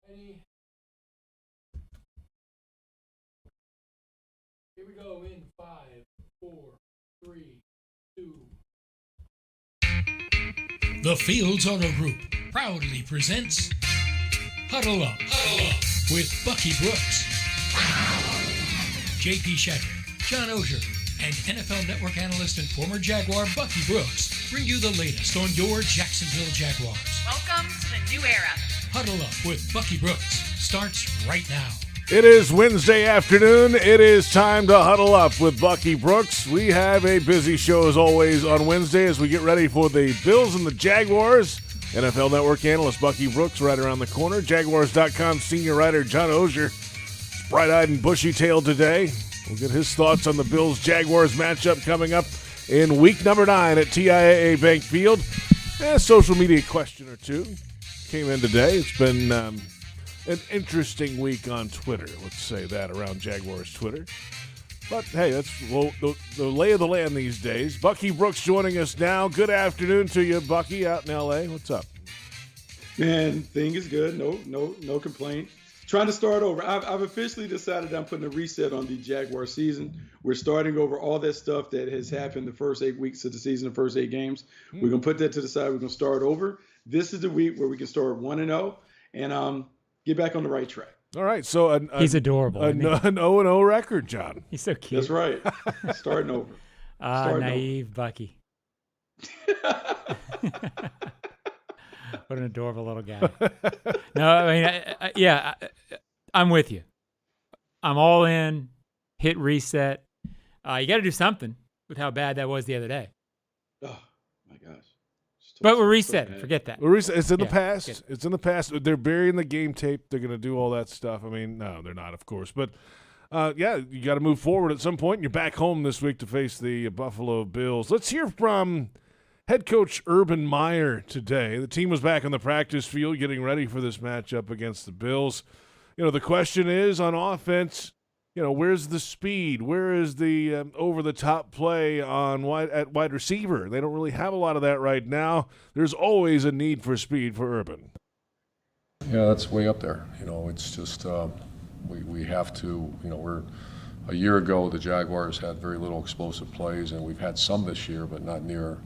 Ready? Here we go in 5, 4, 3, 2. The Fields on a Route proudly presents Huddle Up, with Bucky Brooks, JP Shadrick, John Oehser, and NFL Network analyst and former Jaguar Bucky Brooks bring you the latest on your Jacksonville Jaguars. Welcome to the new era. Huddle Up with Bucky Brooks starts right now. It is Wednesday afternoon. It is time to huddle up with Bucky Brooks. We have a busy show as always on Wednesday as we get ready for the Bills and the Jaguars. NFL Network analyst Bucky Brooks right around the corner. Jaguars.com senior writer John Oehser, bright-eyed and bushy-tailed today. We'll get his thoughts on the Bills-Jaguars matchup coming up in week number 9 at TIAA Bank Field. A social media question or two came in today. It's been an interesting week on Twitter. Let's say that around Jaguars Twitter. But, hey, that's the lay of the land these days. Bucky Brooks joining us now. Good afternoon to you, Bucky, out in L.A. What's up? Man, thing is good. No complaint. Trying to start over. I've officially decided I'm putting a reset on the Jaguar season. We're starting over all that stuff that has happened the first 8 weeks of the season, the first 8 games. We're going to put that to the side. We're going to start over. This is the week where we can start 1-0 and get back on the right track. All right, so He's adorable. An 0-0 record, John. He's so cute. That's right. Starting over. Naive Bucky. What an adorable little guy. No, I mean, I'm with you. I'm all in. Hit reset. You got to do something with how bad that was the other day. Oh, my gosh. But we're resetting. Forget that. It's in the past. It's in the past. They're burying the game tape. They're going to do all that stuff. I mean, no, they're not, of course. But, you got to move forward at some point. You're back home this week to face the Buffalo Bills. Let's hear from head coach Urban Meyer today. The team was back on the practice field getting ready for this matchup against the Bills. You know, the question is on offense, where's the speed? Where is the over-the-top play at wide receiver? They don't really have a lot of that right now. There's always a need for speed for Urban. Yeah, that's way up there. It's just we have to, we're a year ago the Jaguars had very little explosive plays, and we've had some this year, but not near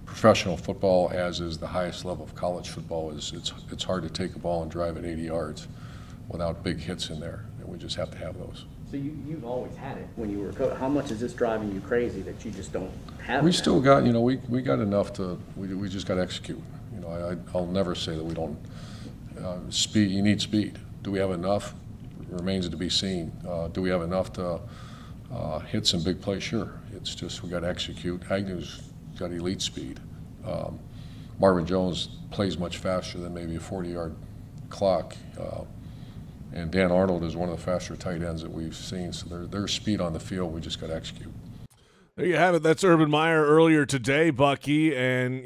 professional football, as is the highest level of college football. It's hard to take a ball and drive it 80 yards without big hits in there, and we just have to have those. So you've always had it when you were a coach. How much is this driving you crazy that you just don't have it? We still got, we got enough to, we just got to execute. I'll never say that we don't. Speed, you need speed. Do we have enough? Remains to be seen. Do we have enough to hit some big plays? Sure. It's just we got to execute. Agnew's got elite speed. Marvin Jones plays much faster than maybe a 40-yard clock. And Dan Arnold is one of the faster tight ends that we've seen. So there's speed on the field. We just got to execute. There you have it. That's Urban Meyer earlier today, Bucky. And,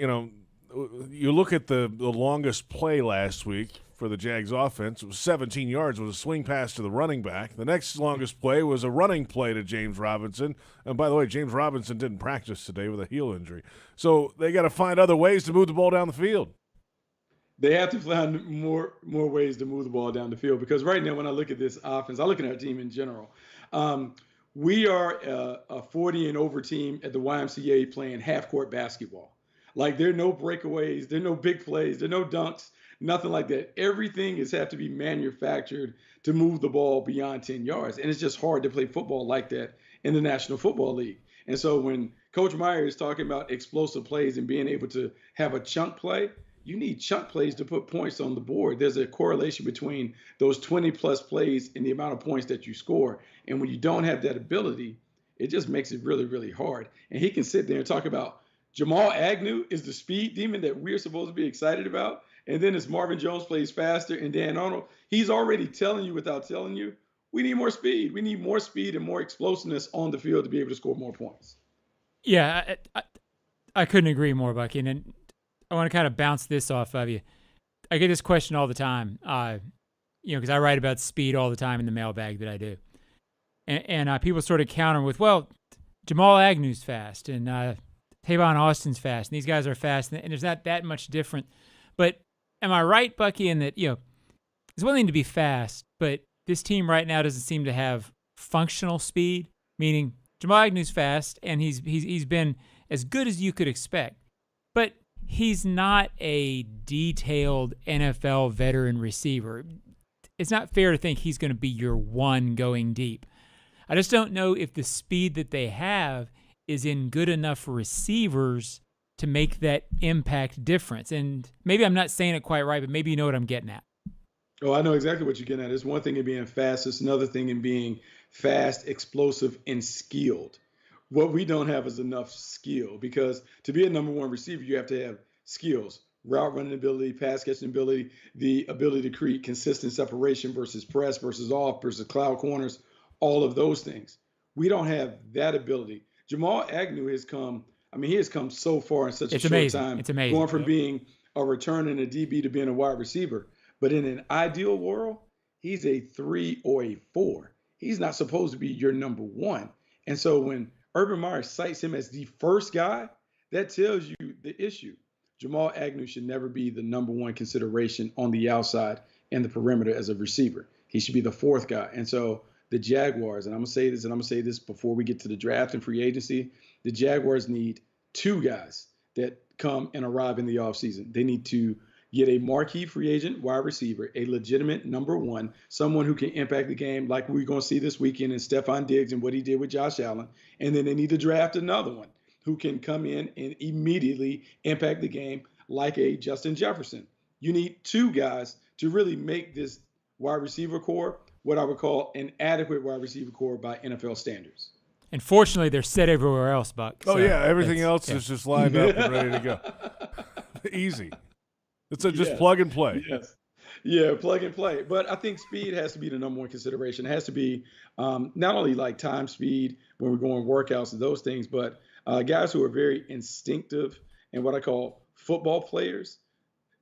you look at the longest play last week for the Jags offense. It was 17 yards. It was a swing pass to the running back. The next longest play was a running play to James Robinson. And, by the way, James Robinson didn't practice today with a heel injury. So they got to find other ways to move the ball down the field. They have to find more ways to move the ball down the field, because right now when I look at this offense, I look at our team in general. We are a 40 and over team at the YMCA playing half-court basketball. Like, there are no breakaways, there are no big plays, there are no dunks, nothing like that. Everything have to be manufactured to move the ball beyond 10 yards. And it's just hard to play football like that in the National Football League. And so when Coach Meyer is talking about explosive plays and being able to have a chunk play, you need chunk plays to put points on the board. There's a correlation between those 20-plus plays and the amount of points that you score. And when you don't have that ability, it just makes it really, really hard. And he can sit there and talk about Jamal Agnew is the speed demon that we're supposed to be excited about. And then as Marvin Jones plays faster and Dan Arnold, he's already telling you without telling you, we need more speed. We need more speed and more explosiveness on the field to be able to score more points. Yeah, I couldn't agree more, Bucky. And I want to kind of bounce this off of you. I get this question all the time, because I write about speed all the time in the mailbag that I do. And people sort of counter with, well, Jamal Agnew's fast and Tavon Austin's fast, and these guys are fast, and there's not that much different. But am I right, Bucky, in that, it's one thing to be fast, but this team right now doesn't seem to have functional speed, meaning Jamal Agnew's fast, and he's been as good as you could expect. But he's not a detailed NFL veteran receiver. It's not fair to think he's going to be your one going deep. I just don't know if the speed that they have is in good enough receivers to make that impact difference. And maybe I'm not saying it quite right, but maybe you know what I'm getting at. Oh, I know exactly what you're getting at. It's one thing in being fast. It's another thing in being fast, explosive, and skilled. What we don't have is enough skill, because to be a number one receiver, you have to have skills, route running ability, pass catching ability, the ability to create consistent separation versus press versus off versus cloud corners, all of those things. We don't have that ability. Jamal Agnew has come so far in such a short time. It's amazing. Going from being a return and a DB to being a wide receiver. But in an ideal world, he's a 3 or a 4. He's not supposed to be your number one. And so when Urban Meyer cites him as the first guy, that tells you the issue. Jamal Agnew should never be the number one consideration on the outside and the perimeter as a receiver. He should be the fourth guy. And so the Jaguars, and I'm going to say this before we get to the draft and free agency, the Jaguars need 2 guys that come and arrive in the offseason. They need to get a marquee free agent wide receiver, a legitimate number one, someone who can impact the game like we're going to see this weekend in Stephon Diggs and what he did with Josh Allen. And then they need to draft another one who can come in and immediately impact the game like a Justin Jefferson. You need 2 guys to really make this wide receiver core what I would call an adequate wide receiver core by NFL standards. And fortunately, they're set everywhere else, Buck. Oh, yeah. Everything else is just lined up and ready to go. Easy. It's just plug and play. Yes. Yeah, plug and play. But I think speed has to be the number one consideration. It has to be not only like time speed when we're going workouts and those things, but guys who are very instinctive and what I call football players,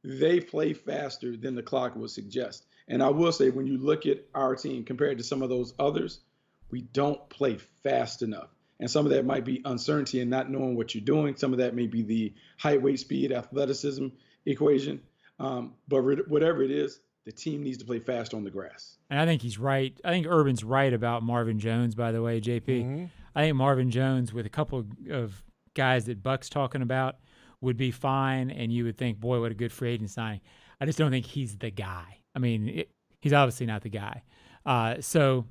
they play faster than the clock would suggest. And I will say, when you look at our team compared to some of those others, we don't play fast enough. And some of that might be uncertainty and not knowing what you're doing. Some of that may be the height, weight, speed, athleticism equation. But whatever it is, the team needs to play fast on the grass. And I think he's right. I think Urban's right about Marvin Jones, by the way, JP. Mm-hmm. I think Marvin Jones, with a couple of guys that Buck's talking about, would be fine, and you would think, boy, what a good free agent signing. I just don't think he's the guy. I mean, he's obviously not the guy. So,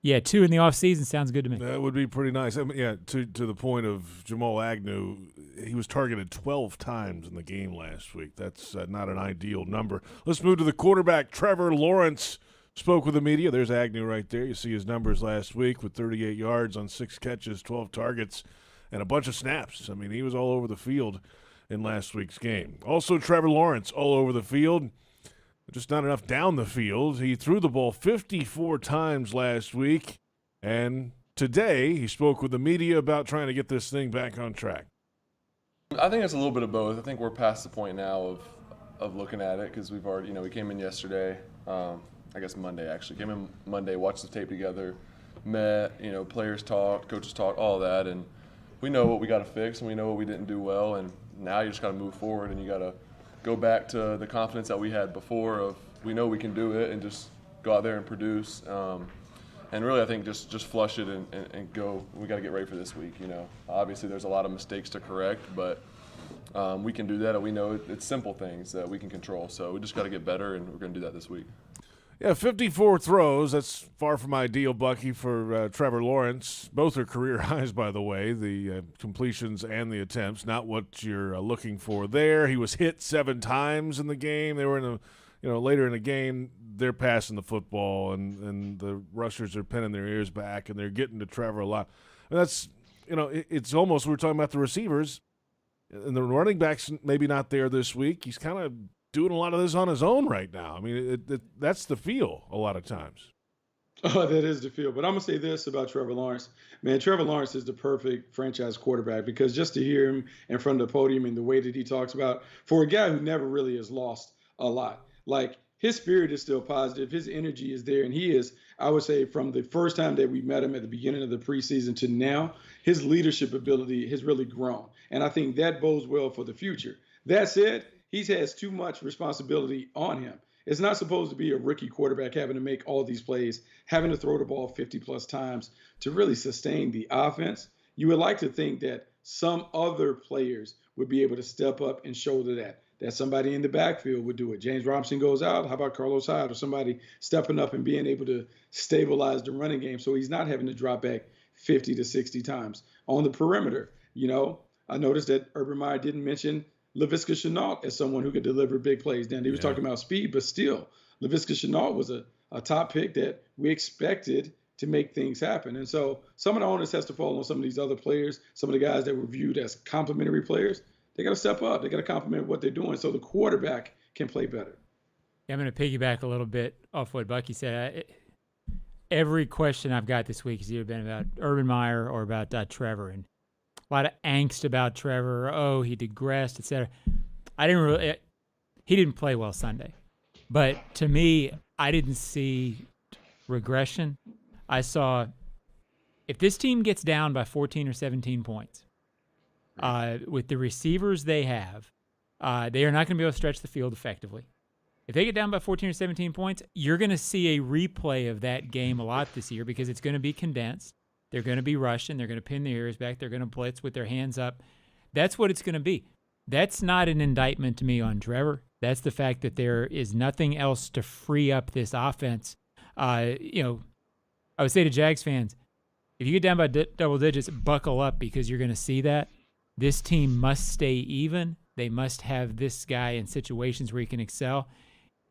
yeah, 2 in the offseason sounds good to me. That would be pretty nice. I mean, yeah, to the point of Jamal Agnew, he was targeted 12 times in the game last week. That's not an ideal number. Let's move to the quarterback. Trevor Lawrence spoke with the media. There's Agnew right there. You see his numbers last week with 38 yards on 6 catches, 12 targets, and a bunch of snaps. I mean, he was all over the field in last week's game. Also, Trevor Lawrence all over the field. Just not enough down the field. He threw the ball 54 times last week, and today he spoke with the media about trying to get this thing back on track. I think it's a little bit of both. I think we're past the point now of looking at it, because we've already, we came in yesterday, I guess Monday actually. Came in Monday, watched the tape together, met, players talked, coaches talked, all that, and we know what we got to fix and we know what we didn't do well, and now you just got to move forward and you got to go back to the confidence that we had before of we know we can do it and just go out there and produce. And really, I think just flush it and go. We got to get ready for this week. Obviously there's a lot of mistakes to correct, but we can do that, and we know it's simple things that we can control. So we just got to get better, and we're going to do that this week. Yeah, 54 throws. That's far from ideal, Bucky, for Trevor Lawrence. Both are career highs, by the way, the completions and the attempts. Not what you're looking for there. He was hit 7 times in the game. They were in later in the game, they're passing the football, and the rushers are pinning their ears back, and they're getting to Trevor a lot. And that's, it's almost, we were talking about the receivers, and the running backs maybe not there this week. He's kind of doing a lot of this on his own right now. I mean, that's the feel a lot of times. Oh, that is the feel. But I'm going to say this about Trevor Lawrence. Man, Trevor Lawrence is the perfect franchise quarterback, because just to hear him in front of the podium and the way that he talks about, for a guy who never really has lost a lot, like his spirit is still positive. His energy is there. And he is, I would say, from the first time that we met him at the beginning of the preseason to now, his leadership ability has really grown. And I think that bodes well for the future. That said, he has too much responsibility on him. It's not supposed to be a rookie quarterback having to make all these plays, having to throw the ball 50 plus times to really sustain the offense. You would like to think that some other players would be able to step up and shoulder that somebody in the backfield would do it. James Robinson goes out. How about Carlos Hyde or somebody stepping up and being able to stabilize the running game so he's not having to drop back 50 to 60 times. On the perimeter, I noticed that Urban Meyer didn't mention Laviska Shenault as someone who could deliver big plays. Then he was talking about speed, but still, Laviska Shenault was a top pick that we expected to make things happen. And so some of the onus has to fall on some of these other players, some of the guys that were viewed as complementary players. They got to step up. They got to complement what they're doing so the quarterback can play better. Yeah, I'm going to piggyback a little bit off what Bucky said. Every question I've got this week has either been about Urban Meyer or about Trevor, and a lot of angst about Trevor. Oh, he digressed, etc. He didn't play well Sunday, but to me, I didn't see regression. I saw if this team gets down by 14 or 17 points, with the receivers they have, they are not going to be able to stretch the field effectively. If they get down by 14 or 17 points, you're going to see a replay of that game a lot this year because it's going to be condensed. They're going to be rushing. They're going to pin their ears back. They're going to blitz with their hands up. That's what it's going to be. That's not an indictment to me on Trevor. That's the fact that there is nothing else to free up this offense. I would say to Jags fans, if you get down by double digits, buckle up because you're going to see that. This team must stay even. They must have this guy in situations where he can excel.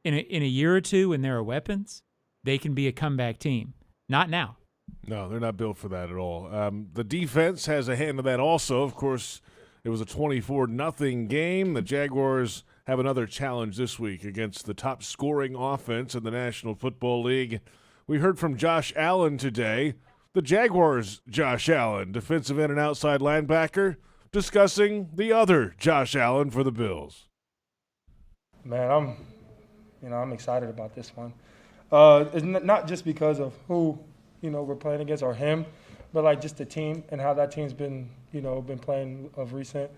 In a year or two, when there are weapons, they can be a comeback team. Not now. No, they're not built for that at all. The defense has a hand in that also. Of course, it was a 24-0 game. The Jaguars have another challenge this week against the top-scoring offense in the National Football League. We heard from Josh Allen today. The Jaguars' Josh Allen, defensive end and outside linebacker, discussing the other Josh Allen for the Bills. Man, I'm excited about this one. It's not just because of who, we're playing against or him, but like just the team and how that team's been playing of recent.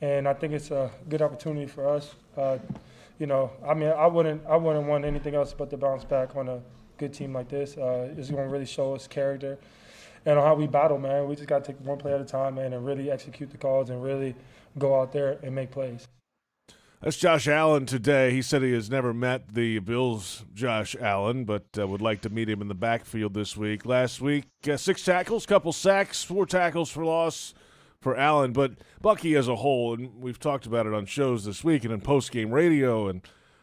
And I think it's a good opportunity for us. I wouldn't want anything else but to bounce back on a good team like this. It's going to really show us character and on how we battle, man. We just got to take one play at a time, man, and really execute the calls and really go out there and make plays. That's Josh Allen today. He said he has never met the Bills' Josh Allen, but would like to meet him in the backfield this week. Last week, 6 tackles, couple sacks, 4 tackles for loss for Allen. But Bucky as a whole, and we've talked about it on shows this week and in post-game radio, and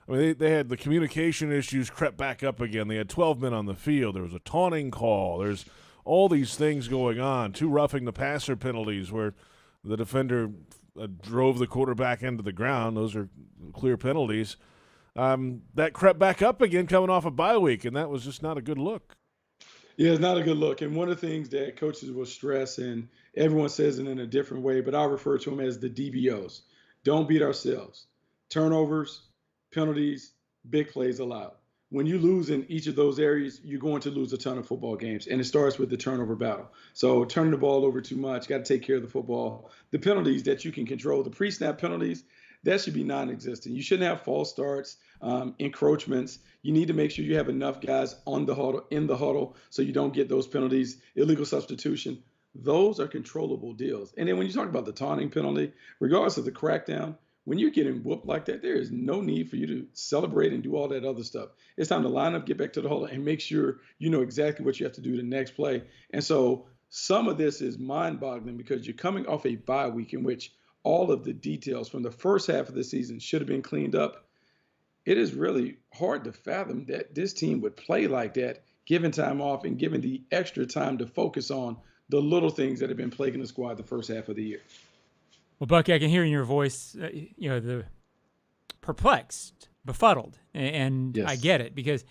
they had the communication issues crept back up again. They had 12 men on the field. There was a taunting call. There's all these things going on. 2 roughing the passer penalties where the defender drove the quarterback into the ground. Those are clear penalties. That crept back up again coming off a bye week, and that was just not a good look. Yeah, it's not a good look. And one of the things that coaches will stress, and everyone says it in a different way, but I'll refer to them as the DBOs. Don't beat ourselves. Turnovers, penalties, big plays allowed. When you lose in each of those areas, you're going to lose a ton of football games, and it starts with the turnover battle. So turning the ball over too much, got to take care of the football. The penalties that you can control, the pre-snap penalties, that should be non-existent. You shouldn't have false starts, encroachments. You need to make sure you have enough guys in the huddle, so you don't get those penalties, illegal substitution. Those are controllable deals. And then when you talk about the taunting penalty, regardless of the crackdown, when you're getting whooped like that, there is no need for you to celebrate and do all that other stuff. It's time to line up, get back to the huddle, and make sure you know exactly what you have to do the next play. And so some of this is mind-boggling because you're coming off a bye week in which all of the details from the first half of the season should have been cleaned up. It is really hard to fathom that this team would play like that, given time off and given the extra time to focus on the little things that have been plaguing the squad the first half of the year. Well, Bucky, I can hear in your voice, the perplexed, befuddled, and Yes. I get it because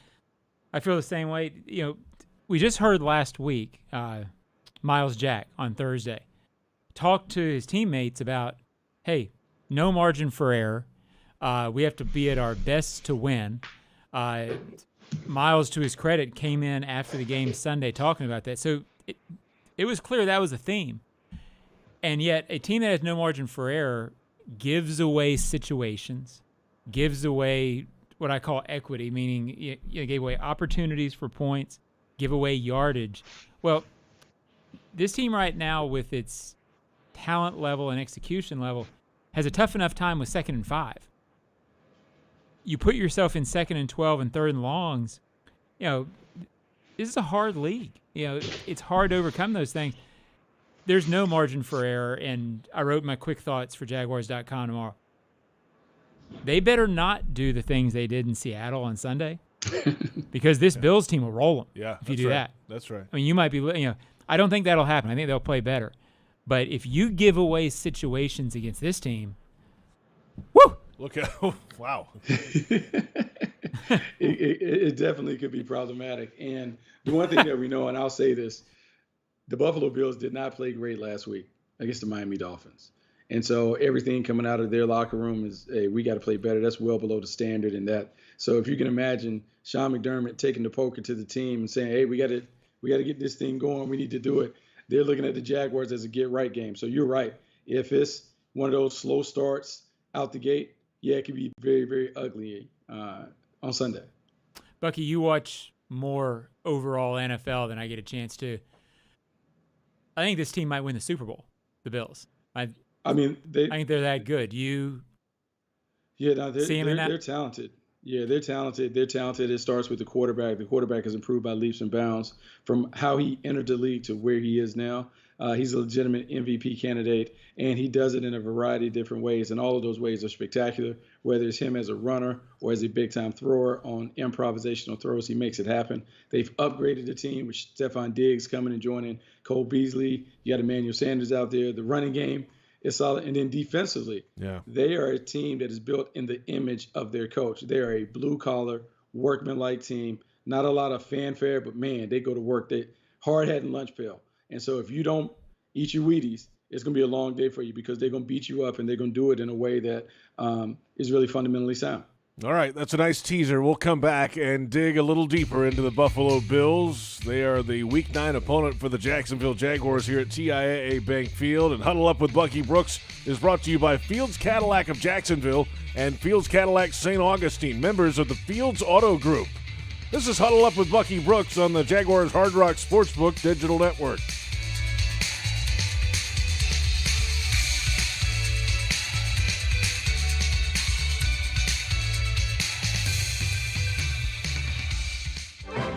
I feel the same way. We just heard last week Miles Jack on Thursday talk to his teammates about, hey, no margin for error. We have to be at our best to win. Miles, to his credit, came in after the game Sunday talking about that. So it was clear that was a theme. And yet a team that has no margin for error gives away situations, gives away what I call equity, meaning you gave away opportunities for points, give away yardage. Well, this team right now with its talent level and execution level has a tough enough time with 2nd and 5. You put yourself in 2nd and 12 and 3rd and longs, this is a hard league. It's hard to overcome those things. There's no margin for error, and I wrote my quick thoughts for Jaguars.com tomorrow. They better not do the things they did in Seattle on Sunday, because this Bills team will roll them. Yeah, if you do that. That's right. I mean, you might be. I don't think that'll happen. I think they'll play better. But if you give away situations against this team, woo! Look at wow. It definitely could be problematic. And the one thing that we know, and I'll say this, the Buffalo Bills did not play great last week against the Miami Dolphins. And so everything coming out of their locker room is, hey, we got to play better. That's well below the standard and that. So if you can imagine Sean McDermott taking the poker to the team and saying, hey, we got to get this thing going. We need to do it. They're looking at the Jaguars as a get-right game. So you're right. If it's one of those slow starts out the gate, yeah, it can be very, very ugly on Sunday. Bucky, you watch more overall NFL than I get a chance to. I think this team might win the Super Bowl, the Bills. I think they're that good. They're talented. Yeah, they're talented. They're talented. It starts with the quarterback. The quarterback has improved by leaps and bounds from how he entered the league to where he is now. He's a legitimate MVP candidate, and he does it in a variety of different ways, and all of those ways are spectacular, whether it's him as a runner or as a big-time thrower on improvisational throws. He makes it happen. They've upgraded the team with Stephon Diggs coming and joining Cole Beasley. You got Emmanuel Sanders out there. The running game is solid. And then defensively, they are a team that is built in the image of their coach. They are a blue-collar, workman-like team. Not a lot of fanfare, but, man, they go to work. They hard hat and lunch pail. And so if you don't eat your Wheaties, it's going to be a long day for you because they're going to beat you up, and they're going to do it in a way that is really fundamentally sound. All right, that's a nice teaser. We'll come back and dig a little deeper into the Buffalo Bills. They are the Week 9 opponent for the Jacksonville Jaguars here at TIAA Bank Field. And Huddle Up with Bucky Brooks is brought to you by Fields Cadillac of Jacksonville and Fields Cadillac St. Augustine, members of the Fields Auto Group. This is Huddle Up with Bucky Brooks on the Jaguars Hard Rock Sportsbook Digital Network.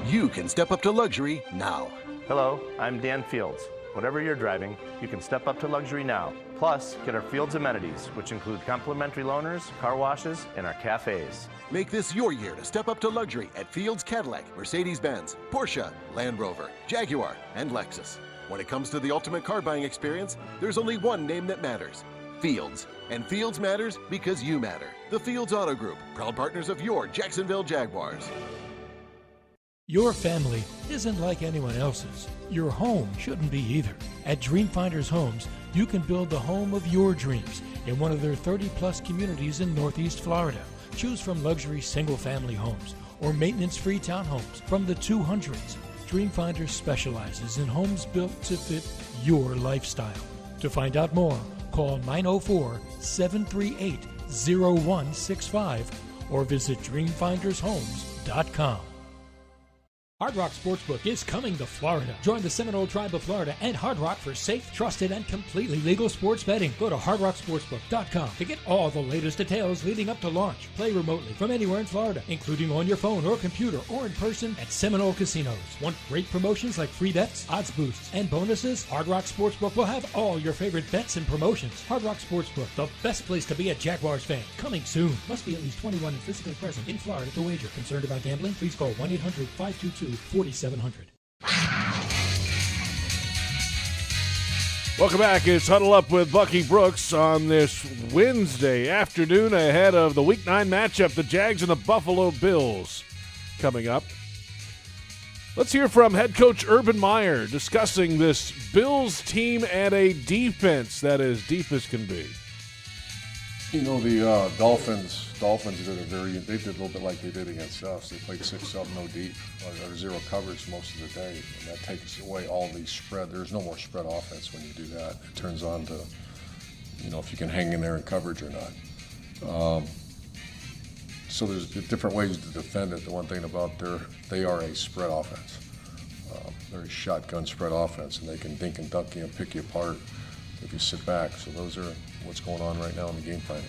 You can step up to luxury now. Hello, I'm Dan Fields. Whatever you're driving, you can step up to luxury now. Plus, get our Fields amenities, which include complimentary loaners, car washes, and our cafes. Make this your year to step up to luxury at Fields Cadillac, Mercedes-Benz, Porsche, Land Rover, Jaguar, and Lexus. When it comes to the ultimate car buying experience, there's only one name that matters: Fields. And Fields matters because you matter. The Fields Auto Group, proud partners of your Jacksonville Jaguars. Your family isn't like anyone else's. Your home shouldn't be either. At Dreamfinders Homes, you can build the home of your dreams in one of their 30-plus communities in Northeast Florida. Choose from luxury single-family homes or maintenance-free townhomes from the 200s. Dreamfinders specializes in homes built to fit your lifestyle. To find out more, call 904-738-0165 or visit dreamfindershomes.com. Hard Rock Sportsbook is coming to Florida. Join the Seminole Tribe of Florida and Hard Rock for safe, trusted, and completely legal sports betting. Go to hardrocksportsbook.com to get all the latest details leading up to launch. Play remotely from anywhere in Florida, including on your phone or computer or in person at Seminole Casinos. Want great promotions like free bets, odds boosts, and bonuses? Hard Rock Sportsbook will have all your favorite bets and promotions. Hard Rock Sportsbook, the best place to be a Jaguars fan. Coming soon. Must be at least 21 and physically present in Florida to wager. Concerned about gambling? Please call 1-800-522-4700. Welcome back. It's Huddle Up with Bucky Brooks on this Wednesday afternoon ahead of the Week 9 matchup, the Jags and the Buffalo Bills coming up. Let's hear from head coach Urban Meyer discussing this Bills team and a defense that is deep as can be. You know, the Dolphins did they did a little bit like they did against us. They played 6-up, no deep, or zero coverage most of the day, and that takes away all the spread. There's no more spread offense when you do that. It turns on to, if you can hang in there in coverage or not. So there's different ways to defend it. The one thing about they are a spread offense. They're a shotgun spread offense, and they can dink and dunk you and pick you apart if you sit back. So those are what's going on right now in the game planning.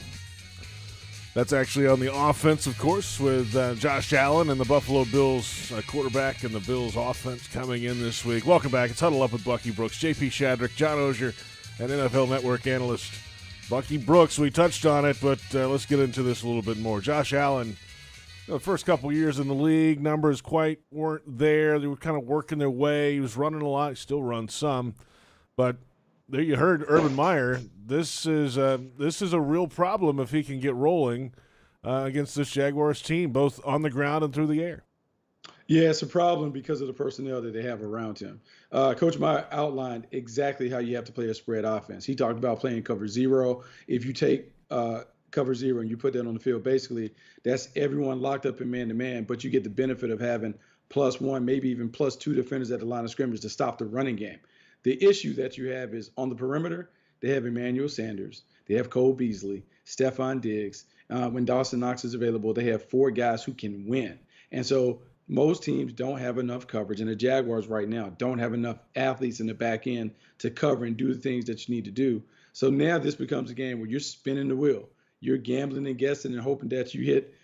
That's actually on the offense, of course, with Josh Allen and the Buffalo Bills quarterback and the Bills offense coming in this week. Welcome back. It's Huddle Up with Bucky Brooks, JP Shadrick, John Oehser, and NFL Network analyst Bucky Brooks. We touched on it, but let's get into this a little bit more. Josh Allen, the first couple years in the league, numbers quite weren't there. They were kind of working their way. He was running a lot. He still runs some. But there you heard Urban Meyer. This is a real problem if he can get rolling against this Jaguars team, both on the ground and through the air. Yeah, it's a problem because of the personnel that they have around him. Coach Meyer outlined exactly how you have to play a spread offense. He talked about playing cover zero. If you take cover zero and you put that on the field, basically that's everyone locked up in man-to-man, but you get the benefit of having +1, maybe even +2 defenders at the line of scrimmage to stop the running game. The issue that you have is on the perimeter, they have Emmanuel Sanders, they have Cole Beasley, Stephon Diggs. When Dawson Knox is available, they have 4 guys who can win. And so most teams don't have enough coverage, and the Jaguars right now don't have enough athletes in the back end to cover and do the things that you need to do. So now this becomes a game where you're spinning the wheel. You're gambling and guessing and hoping that you hit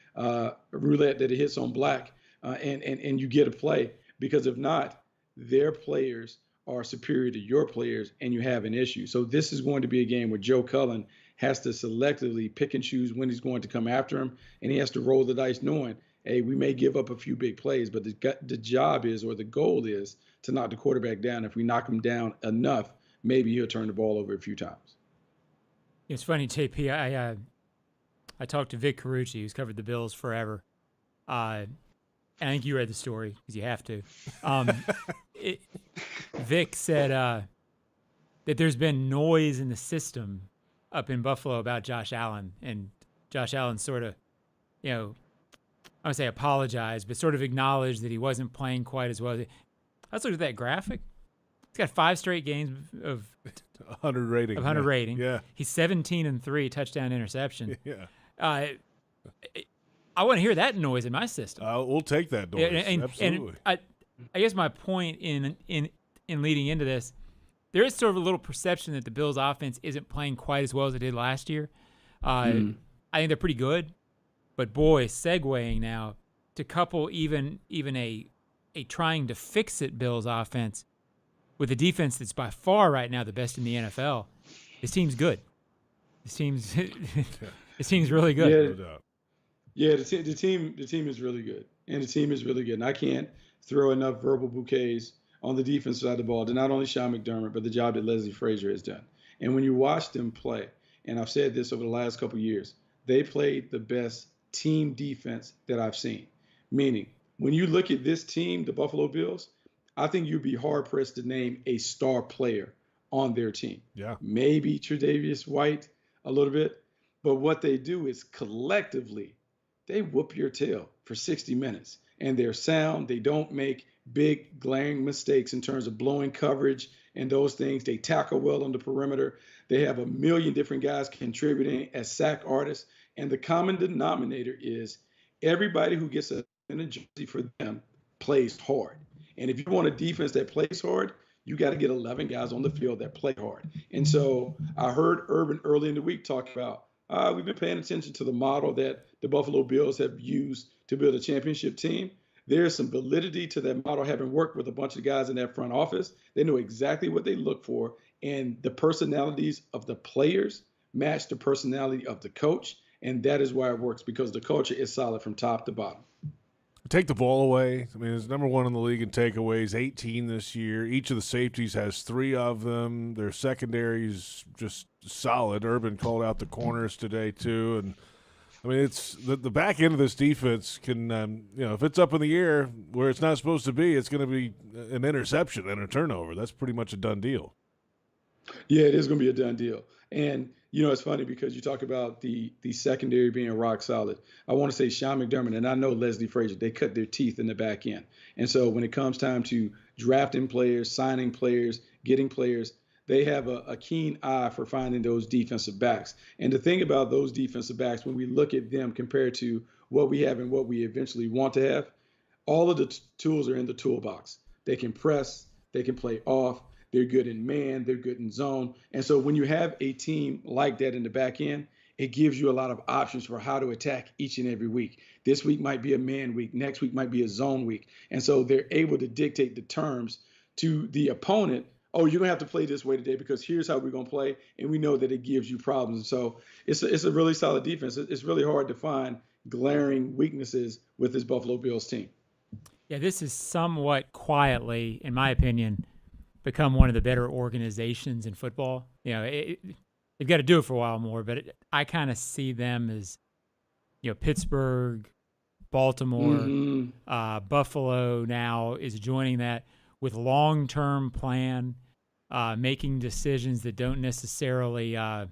roulette, that it hits on black, and you get a play. Because if not, their players are superior to your players, and you have an issue. So this is going to be a game where Joe Cullen has to selectively pick and choose when he's going to come after him, and he has to roll the dice knowing, hey, we may give up a few big plays, but the job is, or the goal is, to knock the quarterback down. If we knock him down enough, maybe he'll turn the ball over a few times. It's funny, JP. I talked to Vic Carucci, who's covered the Bills forever. I think you read the story because you have to. Vic said that there's been noise in the system up in Buffalo about Josh Allen, and Josh Allen sort of, I don't say apologized, but sort of acknowledged that he wasn't playing quite as well. Let's look at that graphic. He's got 5 straight games of 100 rating. Of 100 rating. Yeah. He's 17-3 touchdown interception. Yeah. I want to hear that noise in my system. We'll take that noise. Absolutely. And I guess my point in leading into this, there is sort of a little perception that the Bills' offense isn't playing quite as well as it did last year. I think they're pretty good, but boy, segueing now to couple even a trying to fix it Bills offense with a defense that's by far right now the best in the NFL. This team's good. This team's really good. Yeah, the team is really good, and the team is really good. And I can't throw enough verbal bouquets on the defense side of the ball to not only Sean McDermott, but the job that Leslie Frazier has done. And when you watch them play, and I've said this over the last couple of years, they played the best team defense that I've seen. Meaning, when you look at this team, the Buffalo Bills, I think you'd be hard-pressed to name a star player on their team. Yeah. Maybe Tre'Davious White a little bit, but what they do is collectively, they whoop your tail for 60 minutes. And they're sound. They don't make big glaring mistakes in terms of blowing coverage and those things. They tackle well on the perimeter. They have a million different guys contributing as sack artists. And the common denominator is everybody who gets in a jersey for them plays hard. And if you want a defense that plays hard, you got to get 11 guys on the field that play hard. And so I heard Urban early in the week talk about, we've been paying attention to the model that the Buffalo Bills have used to build a championship team. There's some validity to that model, having worked with a bunch of guys in that front office. They know exactly what they look for, and the personalities of the players match the personality of the coach, and that is why it works, because the culture is solid from top to bottom. Take the ball away. I mean, it's #1 in the league in takeaways, 18 this year. Each of the safeties has 3 of them. Their secondary is just solid. Urban called out the corners today, too. And, I mean, it's the back end of this defense can, if it's up in the air where it's not supposed to be, it's going to be an interception and a turnover. That's pretty much a done deal. Yeah, it is going to be a done deal. And, it's funny because you talk about the secondary being rock solid. I want to say Sean McDermott, and I know Leslie Frazier, they cut their teeth in the back end. And so when it comes time to drafting players, signing players, getting players, they have a keen eye for finding those defensive backs. And the thing about those defensive backs, when we look at them compared to what we have and what we eventually want to have, all of the tools are in the toolbox. They can press, they can play off, they're good in man, they're good in zone. And so when you have a team like that in the back end, it gives you a lot of options for how to attack each and every week. This week might be a man week. Next week might be a zone week. And so they're able to dictate the terms to the opponent. Oh, you're going to have to play this way today because here's how we're going to play. And we know that it gives you problems. And so it's a really solid defense. It's really hard to find glaring weaknesses with this Buffalo Bills team. Yeah, this is somewhat quietly, in my opinion, become one of the better organizations in football. You know, they've got to do it for a while more, but I kind of see them as, you know, Pittsburgh, Baltimore, Buffalo now is joining that with long-term plan, making decisions that don't necessarily, aren't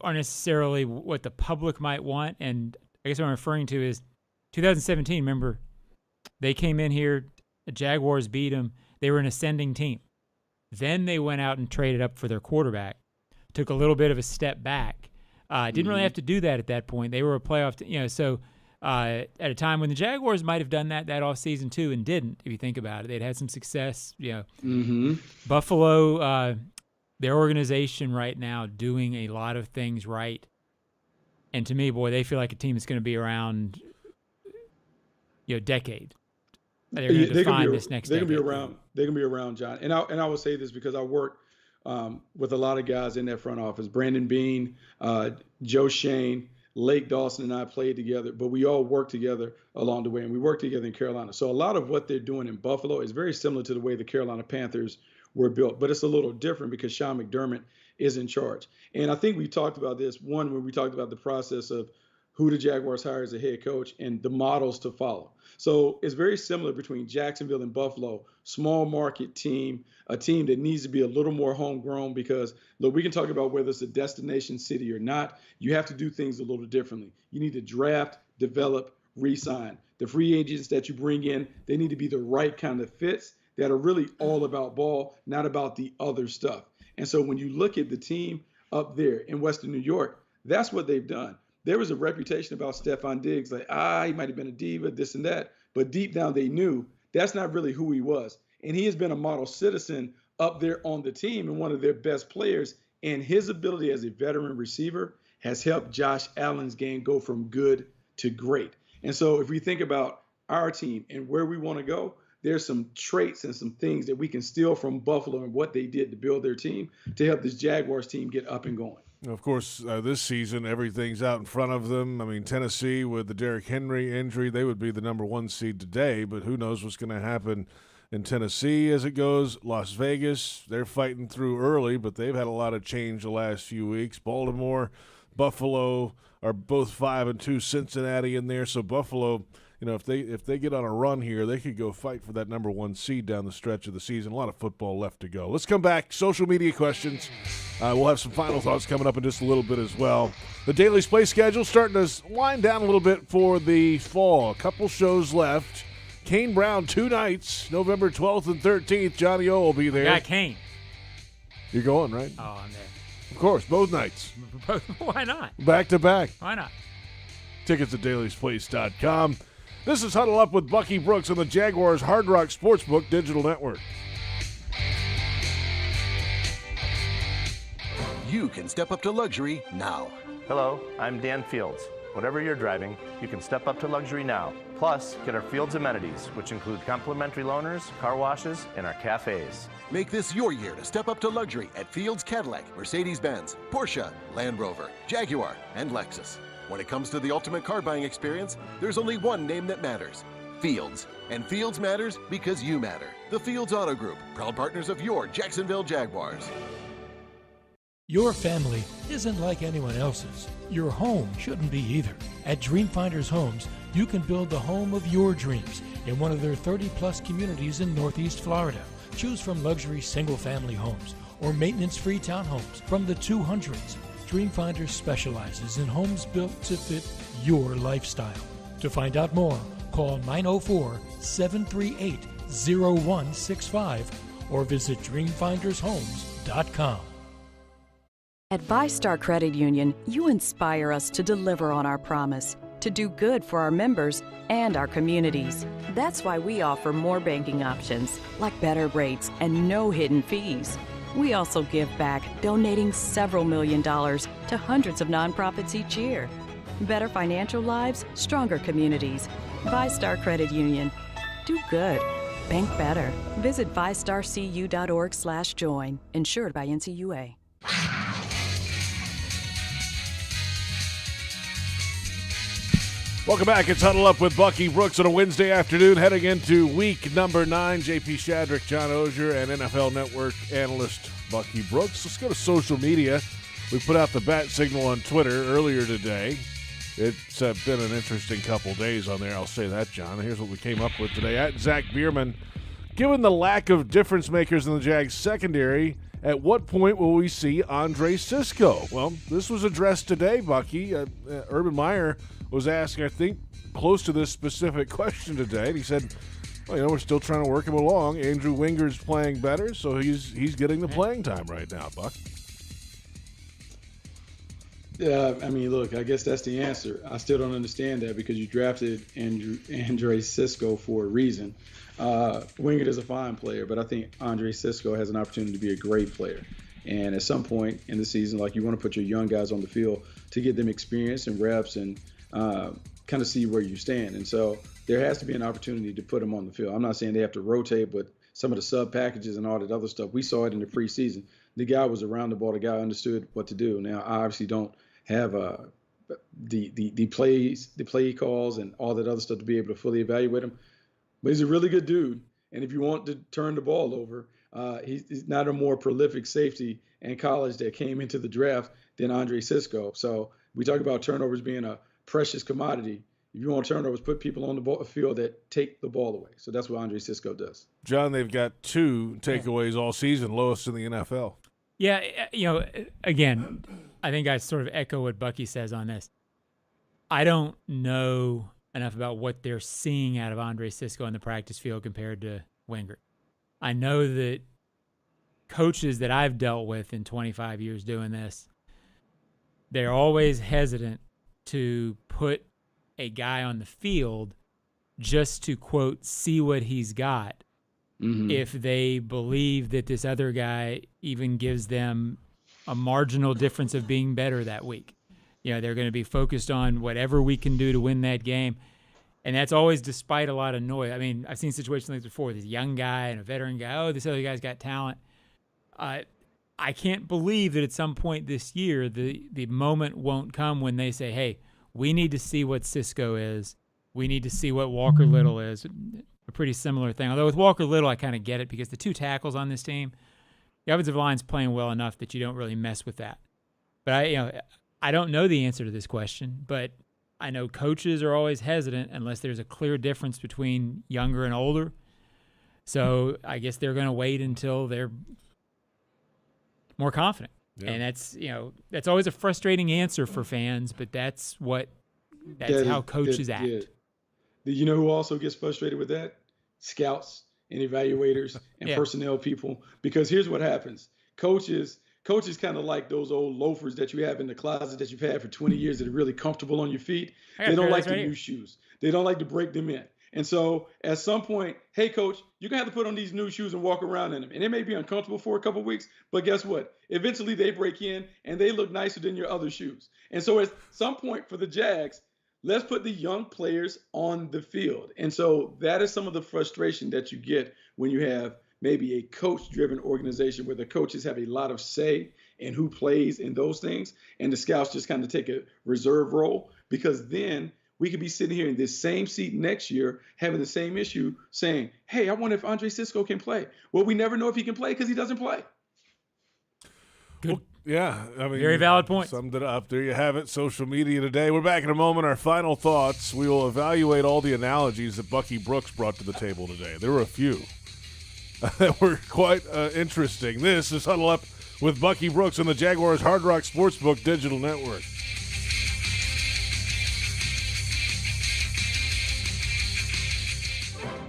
necessarily what the public might want. And I guess what I'm referring to is 2017, remember, they came in here, the Jaguars beat them. They were an ascending team. Then they went out and traded up for their quarterback, took a little bit of a step back. Didn't really have to do that at that point. They were a playoff, at a time when the Jaguars might have done that offseason too and didn't, if you think about it. They'd had some success. Buffalo, their organization right now doing a lot of things right. And to me, boy, they feel like a team that's going to be around, decade. They're going to define this next decade. They're going to be around, John. And I will say this because I work with a lot of guys in that front office. Brandon Beane, Joe Shane, Lake Dawson and I played together, but we all worked together along the way, and we worked together in Carolina. So a lot of what they're doing in Buffalo is very similar to the way the Carolina Panthers were built, but it's a little different because Sean McDermott is in charge. And I think we talked about this, one, when we talked about the process of who the Jaguars hire as a head coach and the models to follow. So it's very similar between Jacksonville and Buffalo, small market team, a team that needs to be a little more homegrown because, look, we can talk about whether it's a destination city or not. You have to do things a little differently. You need to draft, develop, re-sign. The free agents that you bring in, they need to be the right kind of fits that are really all about ball, not about the other stuff. And so when you look at the team up there in Western New York, that's what they've done. There was a reputation about Stephon Diggs, like, he might have been a diva, this and that. But deep down, they knew that's not really who he was. And he has been a model citizen up there on the team and one of their best players. And his ability as a veteran receiver has helped Josh Allen's game go from good to great. And so if we think about our team and where we want to go, there's some traits and some things that we can steal from Buffalo and what they did to build their team to help this Jaguars team get up and going. Of course, this season, everything's out in front of them. I mean, Tennessee, with the Derrick Henry injury, they would be the number 1 seed today, but who knows what's going to happen in Tennessee as it goes. Las Vegas, they're fighting through early, but they've had a lot of change the last few weeks. Baltimore, Buffalo are both 5-2, Cincinnati in there, so Buffalo, if they get on a run here, they could go fight for that number 1 seed down the stretch of the season. A lot of football left to go. Let's come back. Social media questions. We'll have some final thoughts coming up in just a little bit as well. The Daily's Play schedule starting to wind down a little bit for the fall. A couple shows left. Kane Brown 2 nights, November 12th and 13th. Johnny O will be there. Yeah, Kane. You're going, right? Oh, I'm there. Of course, both nights. Why not? Back to back. Why not? Tickets at dailysplace.com. This is Huddle Up with Bucky Brooks on the Jaguars Hard Rock Sportsbook Digital Network. You can step up to luxury now. Hello, I'm Dan Fields. Whatever you're driving, you can step up to luxury now. Plus, get our Fields amenities, which include complimentary loaners, car washes, and our cafes. Make this your year to step up to luxury at Fields Cadillac, Mercedes-Benz, Porsche, Land Rover, Jaguar, and Lexus. When it comes to the ultimate car buying experience, there's only one name that matters: Fields. And Fields matters because you matter. The Fields Auto Group, proud partners of your Jacksonville Jaguars. Your family isn't like anyone else's. Your home shouldn't be either. At Dreamfinders Homes, you can build the home of your dreams in one of their 30-plus communities in Northeast Florida. Choose from luxury single-family homes or maintenance-free townhomes from the 200s. Dreamfinders specializes in homes built to fit your lifestyle. To find out more, call 904-738-0165 or visit dreamfindershomes.com. At ViStar Credit Union, you inspire us to deliver on our promise, to do good for our members and our communities. That's why we offer more banking options, like better rates and no hidden fees. We also give back, donating several $1 million to hundreds of nonprofits each year. Better financial lives, stronger communities. ViStar Credit Union. Do good. Bank better. Visit vistarcu.org/join. Insured by NCUA. Welcome back. It's Huddle Up with Bucky Brooks on a Wednesday afternoon, heading into week number 9. JP Shadrick, John Oehser, and NFL Network analyst Bucky Brooks. Let's go to social media. We put out the bat signal on Twitter earlier today. It's been an interesting couple days on there, I'll say that, John. Here's what we came up with today. At Zach Bierman, given the lack of difference makers in the Jags secondary, at what point will we see Andre Cisco? Well, this was addressed today, Bucky. Urban Meyer was asking, I think, close to this specific question today. And he said, well, we're still trying to work him along. Andrew Winger's playing better, so he's getting the playing time right now, Buck. Yeah, I mean, look, I guess that's the answer. I still don't understand that because you drafted Andre Cisco for a reason. Wingert is a fine player, but I think Andre Cisco has an opportunity to be a great player. And at some point in the season, like, you want to put your young guys on the field to get them experience and reps and kind of see where you stand. And so there has to be an opportunity to put them on the field. I'm not saying they have to rotate, but some of the sub packages and all that other stuff, we saw it in the preseason. The guy was around the ball. The guy understood what to do. Now, I obviously don't have the play calls and all that other stuff to be able to fully evaluate him. But he's a really good dude. And if you want to turn the ball over, he's not a more prolific safety in college that came into the draft than Andre Cisco. So we talk about turnovers being a precious commodity. If you want turnovers, put people on the field that take the ball away. So that's what Andre Cisco does. John, they've got 2 takeaways all season, lowest in the NFL. Yeah, again, I think I sort of echo what Bucky says on this. I don't know enough about what they're seeing out of Andre Cisco in the practice field compared to Wingert. I know that coaches that I've dealt with in 25 years doing this, they're always hesitant to put a guy on the field just to, quote, see what he's got, if they believe that this other guy even gives them a marginal difference of being better that week. They're going to be focused on whatever we can do to win that game. And that's always despite a lot of noise. I mean, I've seen situations like this before. This young guy and a veteran guy, oh, this other guy's got talent. I can't believe that at some point this year the moment won't come when they say, hey, we need to see what Cisco is. We need to see what Walker Little is. A pretty similar thing. Although with Walker Little, I kind of get it because the 2 tackles on this team, the offensive line's playing well enough that you don't really mess with that. But I don't know the answer to this question, but I know coaches are always hesitant unless there's a clear difference between younger and older. So I guess they're going to wait until they're more confident. Yeah. And that's always a frustrating answer for fans, but that's how coaches act. Yeah. You know who also gets frustrated with that? Scouts and evaluators and personnel people. Because here's what happens. Coaches kind of like those old loafers that you have in the closet that you've had for 20 years that are really comfortable on your feet. They don't like the new shoes. They don't like to break them in. And so at some point, hey, coach, you're going to have to put on these new shoes and walk around in them. And it may be uncomfortable for a couple of weeks, but guess what? Eventually they break in and they look nicer than your other shoes. And so at some point for the Jags, let's put the young players on the field. And so that is some of the frustration that you get when you have maybe a coach-driven organization where the coaches have a lot of say in who plays in those things, and the scouts just kind of take a reserve role, because then we could be sitting here in this same seat next year having the same issue saying, hey, I wonder if Andre Cisco can play. Well, we never know if he can play because he doesn't play. Good. Well, yeah, I mean, very valid point. Summed it up. There you have it. Social media today. We're back in a moment. Our final thoughts. We will evaluate all the analogies that Bucky Brooks brought to the table today. There were a few that were quite interesting. This is Huddle Up with Bucky Brooks on the Jaguars Hard Rock Sportsbook Digital Network.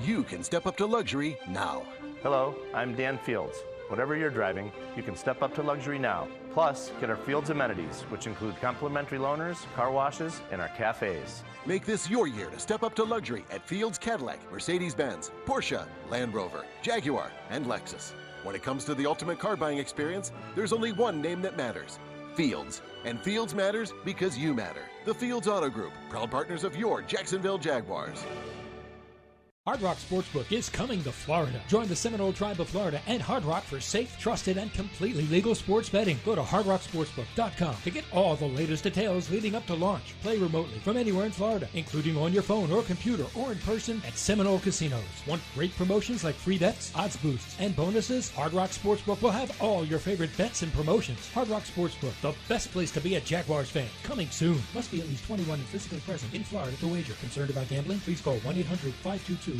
You can step up to luxury now. Hello, I'm Dan Fields. Whatever you're driving, you can step up to luxury now. Plus, get our Fields amenities, which include complimentary loaners, car washes, and our cafes. Make this your year to step up to luxury at Fields Cadillac, Mercedes-Benz, Porsche, Land Rover, Jaguar, and Lexus. When it comes to the ultimate car buying experience, there's only one name that matters: Fields. And Fields matters because you matter. The Fields Auto Group, proud partners of your Jacksonville Jaguars. Hard Rock Sportsbook is coming to Florida. Join the Seminole Tribe of Florida and Hard Rock for safe, trusted, and completely legal sports betting. Go to hardrocksportsbook.com to get all the latest details leading up to launch. Play remotely from anywhere in Florida, including on your phone or computer or in person at Seminole Casinos. Want great promotions like free bets, odds boosts, and bonuses? Hard Rock Sportsbook will have all your favorite bets and promotions. Hard Rock Sportsbook, the best place to be a Jaguars fan. Coming soon. Must be at least 21 and physically present in Florida to wager. Concerned about gambling? Please call 1-800-522-4700.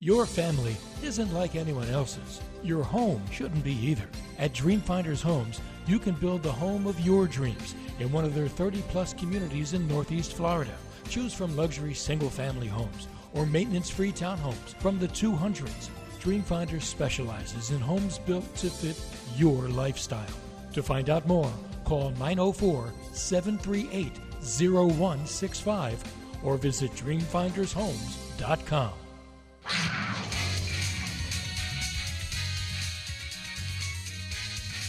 Your family isn't like anyone else's. Your home shouldn't be either. At Dreamfinders Homes, you can build the home of your dreams in one of their 30-plus communities in Northeast Florida. Choose from luxury single-family homes or maintenance-free townhomes from the 200s. Dreamfinders specializes in homes built to fit your lifestyle. To find out more, call 904-738-0165 or visit dreamfindershomes.com.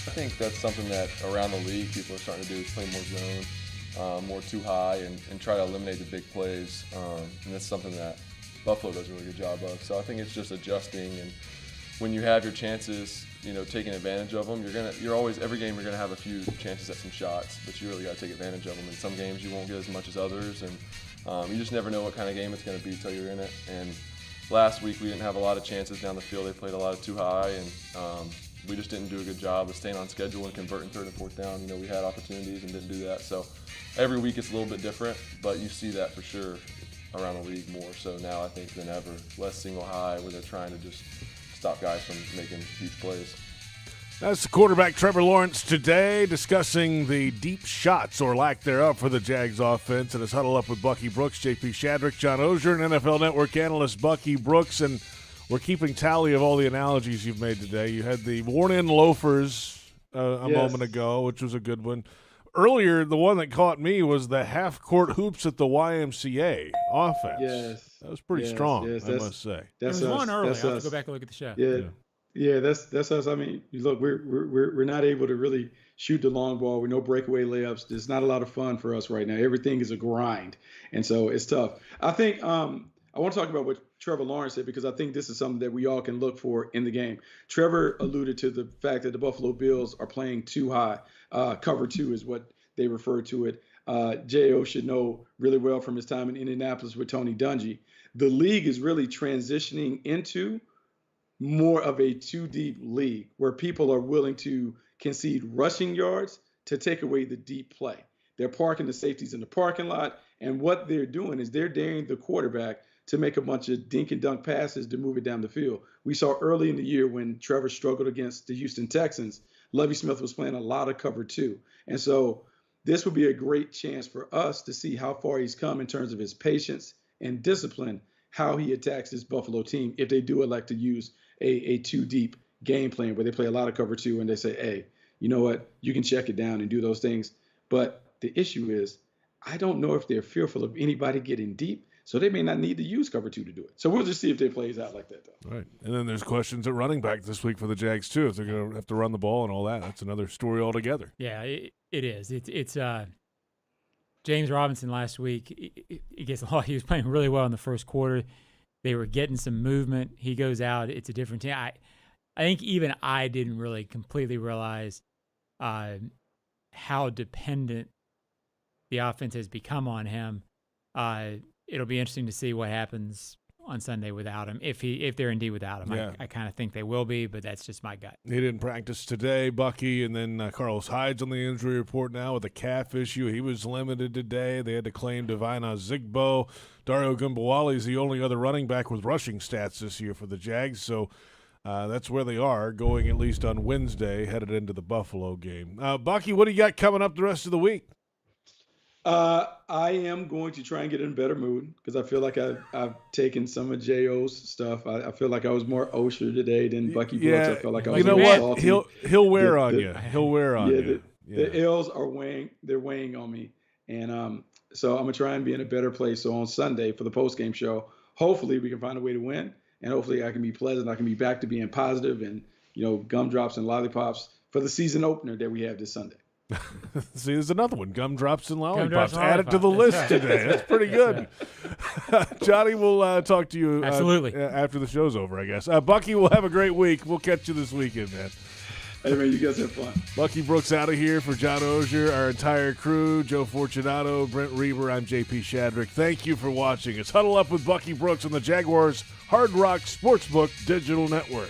I think that's something that around the league people are starting to do, is play more zone, more too high, and try to eliminate the big plays. And that's something that Buffalo does a really good job of. So I think it's just adjusting, and when you have your chances, taking advantage of them, you're always, every game you're gonna have a few chances at some shots, but you really gotta take advantage of them. In some games you won't get as much as others, and you just never know what kind of game it's gonna be till you're in it. And last week we didn't have a lot of chances down the field. They played a lot of too high, and we just didn't do a good job of staying on schedule and converting third and fourth down. We had opportunities and didn't do that. So every week it's a little bit different, but you see that for sure around the league more so now, I think, than ever. Less single high where they're trying to just stop guys from making huge plays. That's the quarterback Trevor Lawrence today, discussing the deep shots or lack thereof for the Jags offense. And it's Huddle Up with Bucky Brooks, JP Shadrick, John Oehser, and NFL Network analyst Bucky Brooks. And we're keeping tally of all the analogies you've made today. You had the worn-in loafers a moment ago, which was a good one. Earlier, the one that caught me was the half-court hoops at the YMCA offense. Yes. That was pretty strong, I must say. There was one early. I'll have to go back and look at the show. Yeah, that's us. I mean, look, we're not able to really shoot the long ball with no breakaway layups. It's not a lot of fun for us right now. Everything is a grind, and so it's tough. I think I want to talk about what Trevor Lawrence said, because I think this is something that we all can look for in the game. Trevor alluded to the fact that the Buffalo Bills are playing too high. Cover two is what they refer to it. J.O. should know really well from his time in Indianapolis with Tony Dungy. The league is really transitioning into more of a two-deep league where people are willing to concede rushing yards to take away the deep play. They're parking the safeties in the parking lot, and what they're doing is they're daring the quarterback to make a bunch of dink and dunk passes to move it down the field. We saw early in the year when Trevor struggled against the Houston Texans, Lovie Smith was playing a lot of cover two. And so this would be a great chance for us to see how far he's come in terms of his patience and discipline, how he attacks this Buffalo team if they do elect to use a two-deep game plan where they play a lot of cover two and they say, hey, you know what, you can check it down and do those things. But the issue is, I don't know if they're fearful of anybody getting deep, so they may not need to use cover two to do it. So we'll just see if they plays out like that, though. Right. And then there's questions at running back this week for the Jags, too, if they're going to have to run the ball and all that. That's another story altogether. Yeah, it is. It's James Robinson last week, he gets a lot. He was playing really well in the first quarter. They were getting some movement. He goes out. It's a different team. I think even I didn't really completely realize how dependent the offense has become on him. It'll be interesting to see what happens on Sunday without him, if they're indeed without him. Yeah. I kind of think they will be, but that's just my gut. He didn't practice today, Bucky, and then Carlos Hyde's on the injury report now with a calf issue. He was limited today. They had to claim Divine Ozigbo. Dario Gumbawali is the only other running back with rushing stats this year for the Jags, so that's where they are, going at least on Wednesday, headed into the Buffalo game. Bucky, what do you got coming up the rest of the week? I am going to try and get in a better mood because I feel like I've taken some of J.O.'s stuff. I feel like I was more Oehser today than Bucky Brooks. I feel like I was what? salty. He'll wear on you. He'll wear on you. The L's are weighing. They're weighing on me, and so I'm gonna try and be in a better place. So on Sunday for the post game show, hopefully we can find a way to win, and hopefully I can be pleasant. I can be back to being positive and gumdrops and lollipops for the season opener that we have this Sunday. See, there's another one. Gumdrops and lollipops. Gumdrops and Add it to the lollipops. list today. That's pretty good. Johnny, we'll talk to you Absolutely. After the show's over, I guess. Bucky, we'll have a great week. We'll catch you this weekend, man. Hey, man, you guys have fun. Bucky Brooks out of here for John Oehser, our entire crew, Joe Fortunato, Brent Reber. I'm JP Shadrick. Thank you for watching. It's Huddle Up with Bucky Brooks on the Jaguars Hard Rock Sportsbook Digital Network.